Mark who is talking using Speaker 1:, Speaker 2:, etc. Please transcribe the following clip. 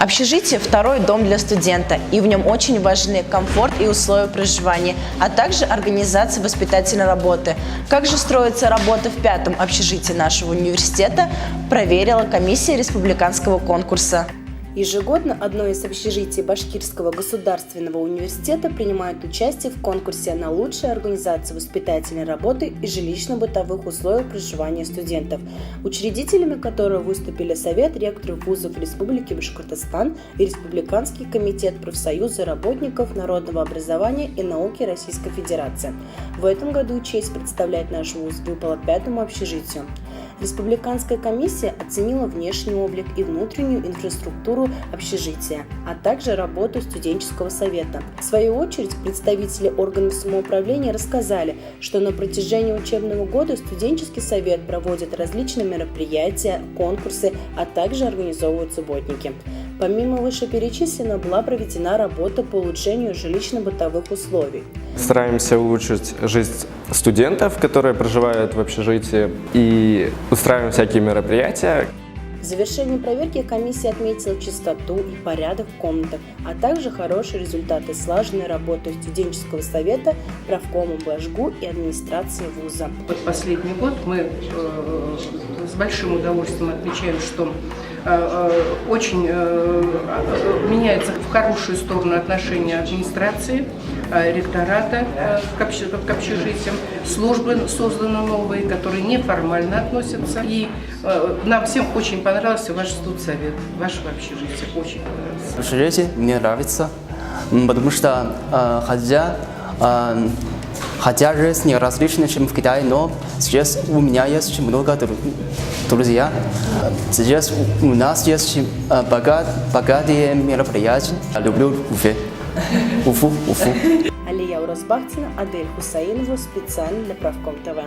Speaker 1: Общежитие – второй дом для студента, и в нем очень важны комфорт и условия проживания, а также организация воспитательной работы. Как же строится работа в пятом общежитии нашего университета, проверила комиссия республиканского конкурса.
Speaker 2: Ежегодно одно из общежитий Башкирского государственного университета принимает участие в конкурсе на лучшую организацию воспитательной работы и жилищно-бытовых условий проживания студентов, учредителями которого выступили Совет ректоров вузов Республики Башкортостан и Республиканский комитет профсоюза работников народного образования и науки Российской Федерации. В этом году честь представлять наш вуз выпала пятому общежитию. Республиканская комиссия оценила внешний облик и внутреннюю инфраструктуру общежития, а также работу студенческого совета. В свою очередь, представители органов самоуправления рассказали, что на протяжении учебного года студенческий совет проводит различные мероприятия, конкурсы, а также организовывают субботники. Помимо вышеперечисленного была проведена работа по улучшению жилищно-бытовых условий.
Speaker 3: Стараемся улучшить жизнь студентов, которые проживают в общежитии, и устраиваем всякие мероприятия.
Speaker 2: В завершении проверки комиссия отметила чистоту и порядок в комнатах, а также хорошие результаты слаженной работы студенческого совета, правкома БАШГУ и администрации вуза.
Speaker 4: Вот последний год мы с большим удовольствием отмечаем, что очень меняется в хорошую сторону отношения администрации, ректората к общежитиям, службы созданы новые, которые неформально относятся. И нам всем очень понравился ваш студсовет, ваше общежитие, очень понравилось.
Speaker 5: Общежитие мне нравится, потому что хотя жизнь не различна, чем в Китае, но здесь у меня есть очень много друзей. Здесь у нас есть богатые мероприятия. Люблю Уфу.
Speaker 2: Алия Уразбахтина, Адель Хусаинова, специально для Правком ТВ.